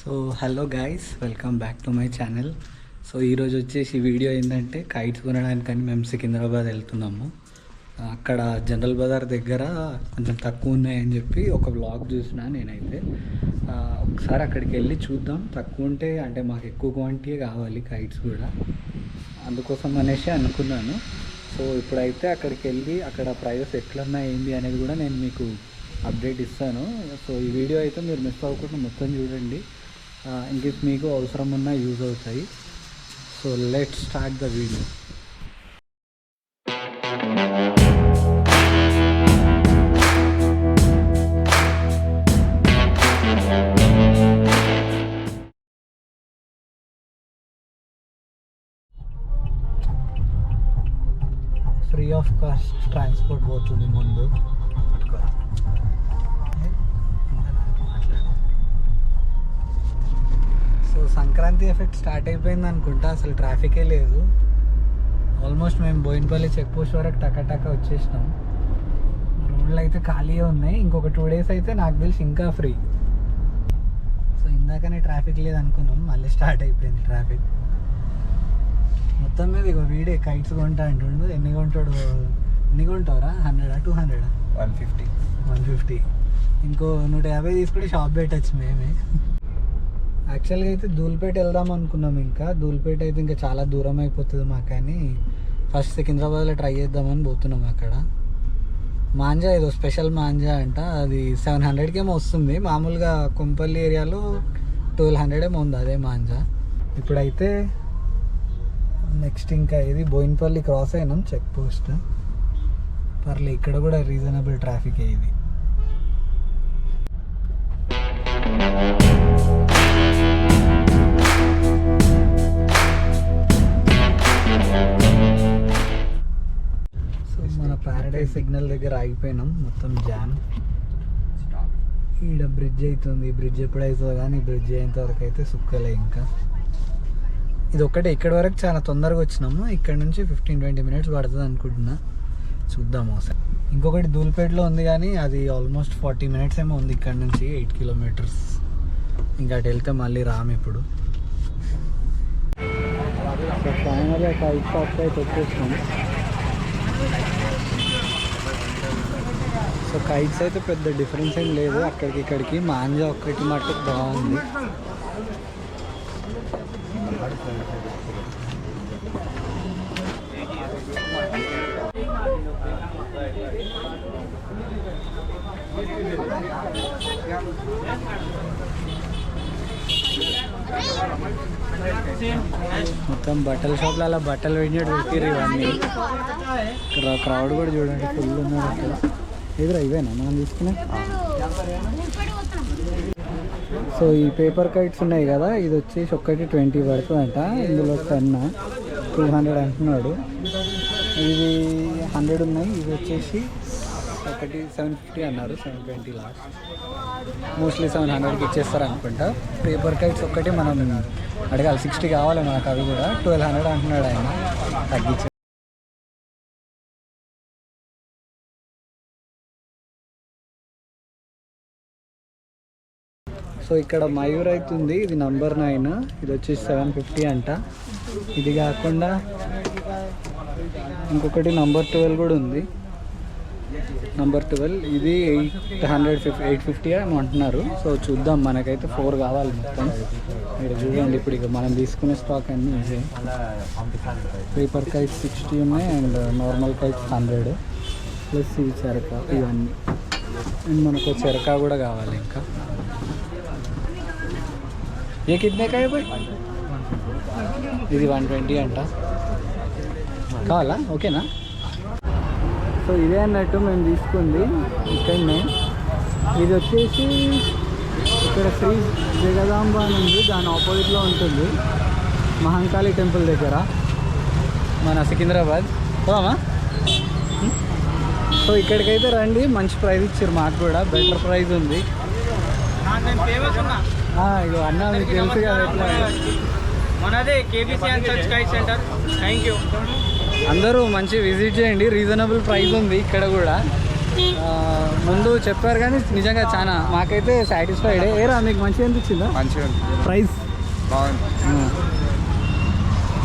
So hello guys, welcome back to my channel. So ఈరోజు వచ్చేసి video ఏంటంటే kites కొనడానికని మేము సికింద్రాబాద్ వెళ్తున్నాము. అక్కడ జనరల్ బజార్ దగ్గర కొంచెం తక్కువ ఉన్నాయని చెప్పి ఒక వ్లాగ్ చూసిన నేనైతే. ఒకసారి అక్కడికి వెళ్ళి చూద్దాం, తక్కువ ఉంటే అంటే మాకు ఎక్కువ క్వాంటిటీ కావాలి కైట్స్ కూడా, అందుకోసం అనేసి అనుకున్నాను. సో ఇప్పుడైతే అక్కడికి వెళ్ళి అక్కడ ప్రైజెస్ ఎట్లున్నా ఏంటి అనేది కూడా నేను మీకు అప్డేట్ ఇస్తాను. సో ఈ వీడియో అయితే మీరు మిస్ అవ్వకుండా మొత్తం చూడండి, ఇంకేస్ మీకు అవసరం ఉన్నా యూజ్ అవుతాయి. So let's start the video. Free of cost transport పోతుంది ముందు. సో సంక్రాంతి ఎఫెక్ట్ స్టార్ట్ అయిపోయింది అనుకుంటా, అసలు ట్రాఫికే లేదు. ఆల్మోస్ట్ మేము బోయినపల్లి చెక్ పోస్ట్ వరకు టకాటక వచ్చేసినాం. రోడ్లు అయితే ఖాళీగా ఉన్నాయి. ఇంకొక 2 days అయితే నాకు తెలిసి ఇంకా ఫ్రీ. సో ఇందాకనే ట్రాఫిక్ లేదు అనుకున్నాం, మళ్ళీ స్టార్ట్ అయిపోయింది ట్రాఫిక్. మొత్తం మీద ఇక వీడే కైట్స్ కొంటా అంటుండు. ఎన్ని కొంటాడు? ఎన్ని కొంటావురా? 100, 200, 150. ఇంకో 150 తీసుకుంటే షాప్ పెట్టచ్చు మేమే. యాక్చువల్గా అయితే ధూల్పేట వెళ్దాం అనుకున్నాం. ఇంకా ధూల్పేట అయితే ఇంకా చాలా దూరం అయిపోతుంది మాకు, కానీ ఫస్ట్ సికింద్రాబాద్లో ట్రై చేద్దామని పోతున్నాం. అక్కడ మాంజా ఏదో స్పెషల్ మాంజా అంట, అది 700కి ఏమో వస్తుంది. మామూలుగా కొంపల్లి ఏరియాలో 1200 ఏమో ఉంది అదే మాంజా. ఇప్పుడైతే నెక్స్ట్ ఇంకా ఇది బోయినపల్లి క్రాస్ అయినాం చెక్ పోస్ట్. పర్లే, ఇక్కడ కూడా రీజనబుల్ ట్రాఫిక్ ఇది. సో మన ప్యారడైజ్ సిగ్నల్ దగ్గర ఆగిపోయినాం, మొత్తం జామ్. ఈడ బ్రిడ్జ్ అవుతుంది, బ్రిడ్జ్ ఎప్పుడైతుందో కానీ బ్రిడ్జ్ అయ్యేంత వరకు అయితే సుక్కలే. ఇంకా ఇది ఒక్కటే ఇక్కడ వరకు చాలా తొందరగా వచ్చినాము. ఇక్కడ నుంచి 15-20 minutes పడుతుంది అనుకుంటున్నా, చూద్దాము ఒకసారి. ఇంకొకటి ధూల్పేటలో ఉంది కానీ అది ఆల్మోస్ట్ 40 minutes ఏమో ఉంది ఇక్కడ నుంచి, 8 kilometers. ఇంకా అటు వెళ్తే మళ్ళీ రాము ఇప్పుడు. సో ఫైనల్గా కైట్ షాప్కి అయితే వచ్చేసినాం. సో కైట్స్ అయితే పెద్ద డిఫరెన్స్ ఏం లేదు అక్కడికి ఇక్కడికి. మాంజా ఒక్కటి మట్టుకు బాగుంది. మొత్తం బట్టల షాప్లో అలా బట్టలు పెట్టినట్టు పెట్టిర్రు ఇవన్నీ. క్రౌడ్ కూడా చూడండి, ఫుల్ ఉన్నారు అక్కడ. ఎదురా ఇవేనా మనం తీసుకునే? సో ఈ పేపర్ కైట్స్ ఉన్నాయి కదా, ఇది వచ్చేసి ఒక్కటి 20 పడుతుంది అంట. ఇందులో 200 అంటున్నాడు. ఇది 100 ఉన్నాయి. ఇది వచ్చేసి ఒకటి 750 అన్నారు, 720 లాస్ట్. మోస్ట్లీ 700కి ఇచ్చేస్తారు అనుకుంటా. పేపర్ కైట్స్ ఒక్కటి మనం అడగాలి, 60 కావాలి మనకు. అవి కూడా 1200 అంటున్నాడు ఆయన, తగ్గించారు. సో ఇక్కడ మయూర్ అవుతుంది, ఇది నంబర్ 9. ఇది వచ్చేసి 750 అంట. ఇది కాకుండా ఇంకొకటి నంబర్ 12 కూడా ఉంది. నంబర్ 12 ఇది 850 ఏమో అంటున్నారు. సో చూద్దాం, మనకైతే 4 కావాలి మొత్తం. మీరు చూడండి, ఇప్పుడు ఇక మనం తీసుకునే స్టాక్ అన్నీ ఇదే. పేపర్ కైట్స్ 60 ఉన్నాయి అండ్ నార్మల్ కైట్స్ 100 ప్లస్ ఈ చెరక ఇవన్నీ. అండ్ మనకు చెరక కూడా కావాలి ఇంకా. ఏ కిడ్నీ కాయ పోయి ఇది 120 అంట. కావాలా? ఓకేనా? సో ఇదే అన్నట్టు మేము తీసుకుంది ఇక్కడనే. ఇది వచ్చేసి ఇక్కడ శ్రీ జగదాంబ అని ఉంది, దాని ఆపోజిట్లో ఉంటుంది, మహంకాళి టెంపుల్ దగ్గర, మన సికింద్రాబాద్. పోదామా? సో ఇక్కడికైతే రండి, మంచి ప్రైస్ ఇచ్చారు మాకు కూడా, బెటర్ ప్రైస్ ఉంది. ఇగో అన్న మీకు తెలుసు కదా ఎట్లా. మనదే KBC and search kite centre. Thank you. అందరూ మంచి విజిట్ చేయండి, రీజనబుల్ ప్రైస్ ఉంది ఇక్కడ కూడా. ముందు చెప్పారు కానీ నిజంగా చాలా మాకైతే సాటిస్ఫైడ్. ఏరా మీకు మంచిగా అనిపించిందా? మంచిగా ప్రైస్ బాగుంది.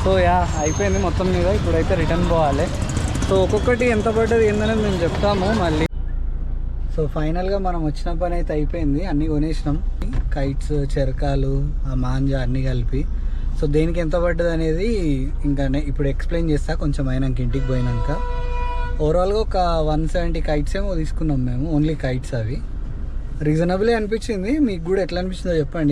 సో యా అయిపోయింది మొత్తం మీద. ఇప్పుడైతే రిటర్న్ పోవాలి. సో ఒక్కొక్కటి ఎంత పడ్డది ఏందనేది మేము చెప్తాము మళ్ళీ. సో ఫైనల్గా మనం వచ్చిన పని అయితే అయిపోయింది. అన్నీ కొనేసినాం, కైట్స్, చెరకాలు, ఆ మాంజా అన్నీ కలిపి. సో దేనికి ఎంత పడ్డది అనేది ఇంకా ఇప్పుడు ఎక్స్ప్లెయిన్ చేస్తా కొంచెం అయినాక, ఇంటికి పోయినాక. ఓవరాల్గా ఒక 170 కైట్స్ ఏమో తీసుకున్నాం మేము, ఓన్లీ కైట్స్. అవి రీజనబులే అనిపించింది. మీకు కూడా ఎట్లా అనిపించిందో చెప్పండి.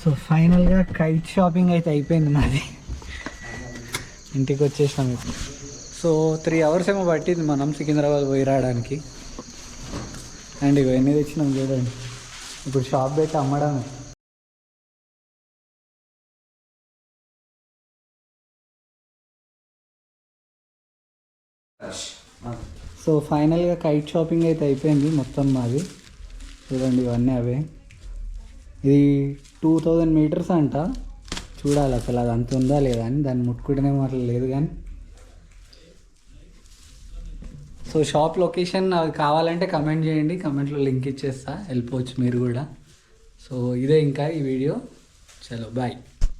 సో ఫైనల్గా కైట్ షాపింగ్ అయితే అయిపోయింది మాది. ఇంటికి వచ్చేసినాం ఇప్పుడు. సో 3 hours ఏమో పట్టింది మనం సికింద్రాబాద్ పోయి రావడానికి. అండ్ ఇవి ఎన్ని తెచ్చినాం చూడండి. ఇప్పుడు షాప్ పెట్టి అమ్మడమే. సో ఫైనల్గా కైట్ షాపింగ్ అయితే అయిపోయింది మొత్తం మాది. చూడండి ఇవన్నీ అవే. ఇది 2000 meters అంట. చూడాలి అసలు అది అంత ఉందా లేదా అని. దాన్ని ముట్టుకుంటేనే అట్లా లేదు కానీ. సో షాప్ లొకేషన్ అది కావాలంటే కమెంట్ చేయండి, కమెంట్లో లింక్ ఇచ్చేస్తా, వెళ్ళిపోవచ్చు మీరు కూడా. సో ఇదే ఇంకా ఈ వీడియో. చలో బాయ్.